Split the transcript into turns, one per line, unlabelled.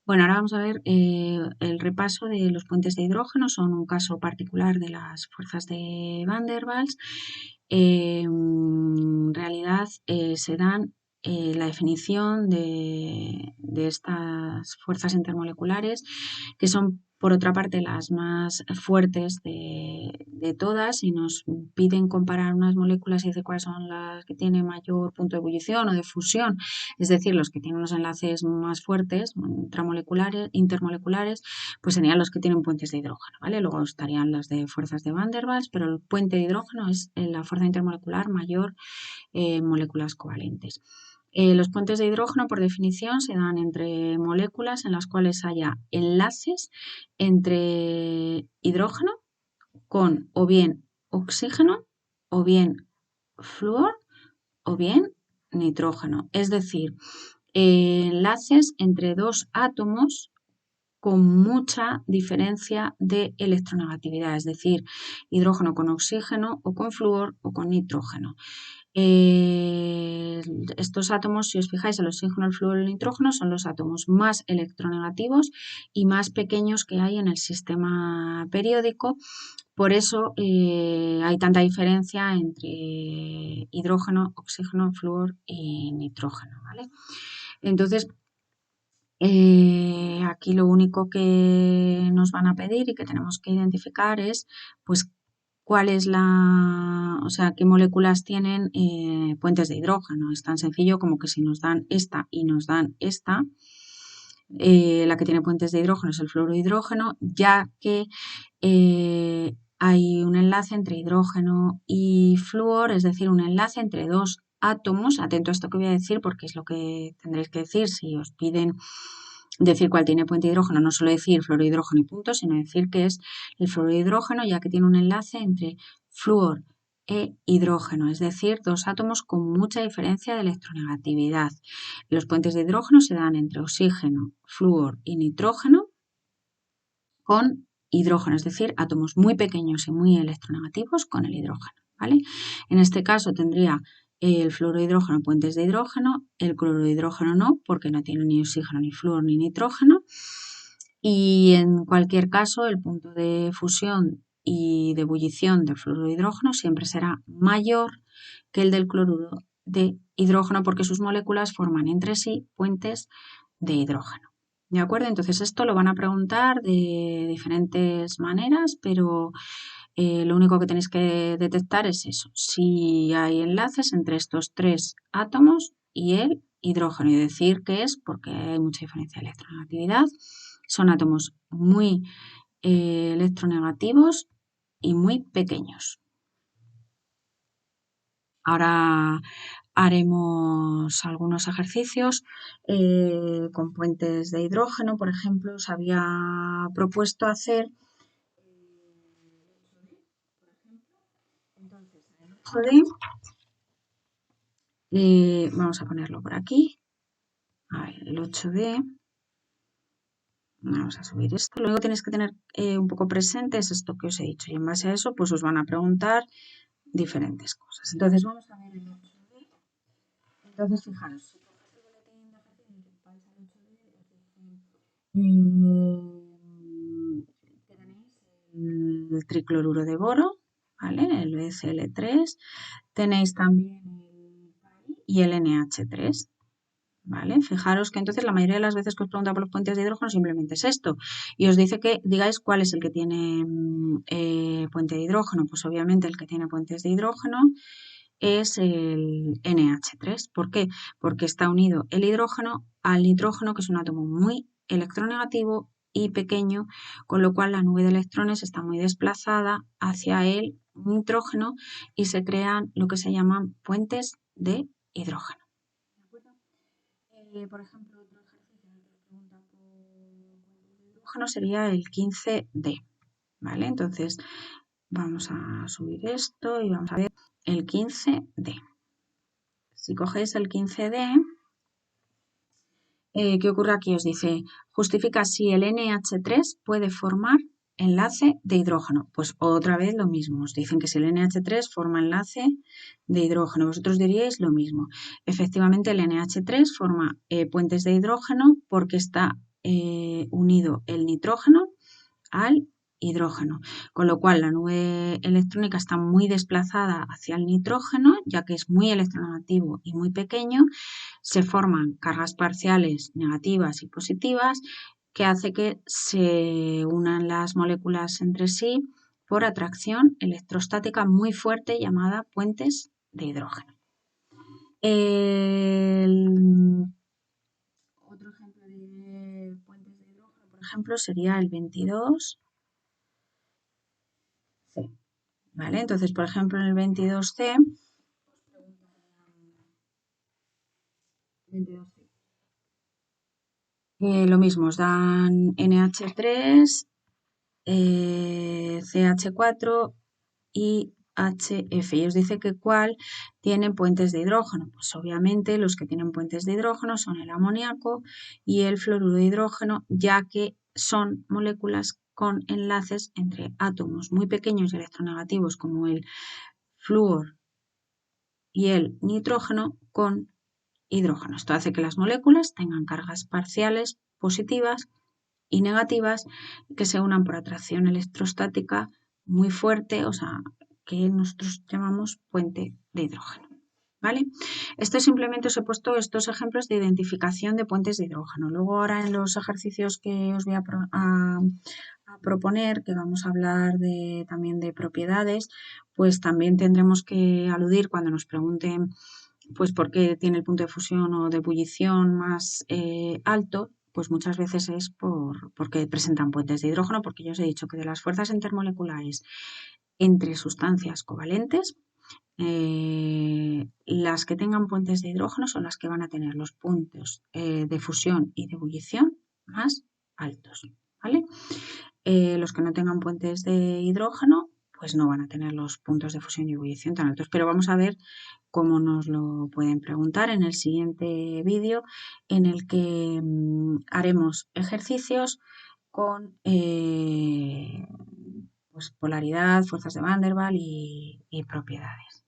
Bueno, ahora vamos a ver el repaso de los puentes de hidrógeno. Son un caso particular de las fuerzas de Van der Waals. En realidad se dan la definición de estas fuerzas intermoleculares, que son por otra parte las más fuertes de todas, y nos piden comparar unas moléculas y decir cuáles son las que tienen mayor punto de ebullición o de fusión, es decir, los que tienen los enlaces más fuertes, intermoleculares, pues serían los que tienen puentes de hidrógeno, ¿vale? Luego estarían las de fuerzas de Van der Waals, pero el puente de hidrógeno es la fuerza intermolecular mayor en moléculas covalentes. Los puentes de hidrógeno, por definición, se dan entre moléculas en las cuales haya enlaces entre hidrógeno con o bien oxígeno, o bien flúor, o bien nitrógeno. Es decir, enlaces entre dos átomos con mucha diferencia de electronegatividad, es decir, hidrógeno con oxígeno o con flúor o con nitrógeno. Estos átomos, si os fijáis, el oxígeno, el flúor y el nitrógeno son los átomos más electronegativos y más pequeños que hay en el sistema periódico. Por eso hay tanta diferencia entre hidrógeno, oxígeno, flúor y nitrógeno, ¿vale? Entonces, aquí lo único que nos van a pedir y que tenemos que identificar es, pues, cuál es o sea, qué moléculas tienen puentes de hidrógeno. Es tan sencillo como que si nos dan esta y nos dan esta, la que tiene puentes de hidrógeno es el fluorohidrógeno, ya que hay un enlace entre hidrógeno y flúor, es decir, un enlace entre dos átomos. Atento a esto que voy a decir porque es lo que tendréis que decir si os piden decir cuál tiene puente de hidrógeno, no solo decir fluorohidrógeno y punto, sino decir que es el fluorohidrógeno, ya que tiene un enlace entre flúor e hidrógeno, es decir, dos átomos con mucha diferencia de electronegatividad. Los puentes de hidrógeno se dan entre oxígeno, flúor y nitrógeno con hidrógeno, es decir, átomos muy pequeños y muy electronegativos con el hidrógeno, ¿vale? En este caso tendría el fluorohidrógeno puentes de hidrógeno, el clorohidrógeno no, porque no tiene ni oxígeno, ni flúor, ni nitrógeno. Y en cualquier caso, el punto de fusión y de ebullición del fluorohidrógeno siempre será mayor que el del cloruro de hidrógeno, porque sus moléculas forman entre sí puentes de hidrógeno. ¿De acuerdo? Entonces esto lo van a preguntar de diferentes maneras, pero lo único que tenéis que detectar es eso, si hay enlaces entre estos tres átomos y el hidrógeno, y decir que es porque hay mucha diferencia de electronegatividad. Son átomos muy electronegativos y muy pequeños. Ahora haremos algunos ejercicios con puentes de hidrógeno. Por ejemplo, os había propuesto hacer entonces el 8D. Vamos a ponerlo por aquí. A ver, el 8D. Vamos a subir esto. Lo único que tenéis que tener un poco presente es esto que os he dicho. Y en base a eso, pues os van a preguntar diferentes cosas. Entonces, vamos a ver el 8D. Entonces, fijaros, si coges el boletín de ejercicio y vais al 8D, tenéis el tricloruro de boro, ¿vale? El BCl3. Tenéis también el PAI y el NH3. ¿Vale? Fijaros que entonces la mayoría de las veces que os pregunta por los puentes de hidrógeno simplemente es esto y os dice que digáis cuál es el que tiene puente de hidrógeno. Pues obviamente el que tiene puentes de hidrógeno es el NH3. ¿Por qué? Porque está unido el hidrógeno al nitrógeno, que es un átomo muy electronegativo y pequeño, con lo cual la nube de electrones está muy desplazada hacia el nitrógeno y se crean lo que se llaman puentes de hidrógeno. Por ejemplo, otro ejercicio en el que nos preguntan por hidrógeno sería el 15D, ¿vale? Entonces, vamos a subir esto y vamos a ver el 15D. Si cogéis el 15D, ¿qué ocurre aquí? Os dice, justifica si el NH3 puede formar enlace de hidrógeno. Pues otra vez lo mismo. Os dicen que si el NH3 forma enlace de hidrógeno, vosotros diríais lo mismo. Efectivamente, el NH3 forma puentes de hidrógeno porque está unido el nitrógeno al hidrógeno, con lo cual la nube electrónica está muy desplazada hacia el nitrógeno, ya que es muy electronegativo y muy pequeño. Se forman cargas parciales negativas y positivas que hace que se unan las moléculas entre sí por atracción electrostática muy fuerte llamada puentes de hidrógeno. Otro ejemplo de puentes de hidrógeno, por ejemplo, sería el 22C. ¿Vale? Entonces, por ejemplo, en el 22C, 22C lo mismo, os dan NH3, CH4 y HF. Y os dice que cuál tienen puentes de hidrógeno. Pues obviamente los que tienen puentes de hidrógeno son el amoníaco y el fluoruro de hidrógeno, ya que son moléculas con enlaces entre átomos muy pequeños y electronegativos como el flúor y el nitrógeno con hidrógeno. Esto hace que las moléculas tengan cargas parciales positivas y negativas que se unan por atracción electrostática muy fuerte, o sea, que nosotros llamamos puente de hidrógeno. ¿Vale? Esto simplemente os he puesto estos ejemplos de identificación de puentes de hidrógeno. Luego ahora en los ejercicios que os voy a proponer, que vamos a hablar también de propiedades, pues también tendremos que aludir cuando nos pregunten pues por qué tiene el punto de fusión o de ebullición más alto, pues muchas veces es porque presentan puentes de hidrógeno, porque yo os he dicho que de las fuerzas intermoleculares entre sustancias covalentes, las que tengan puentes de hidrógeno son las que van a tener los puntos de fusión y de ebullición más altos, ¿vale? Los que no tengan puentes de hidrógeno, pues no van a tener los puntos de fusión y ebullición tan altos. Pero vamos a ver cómo nos lo pueden preguntar en el siguiente vídeo, en el que haremos ejercicios con pues polaridad, fuerzas de Van der Waals y propiedades.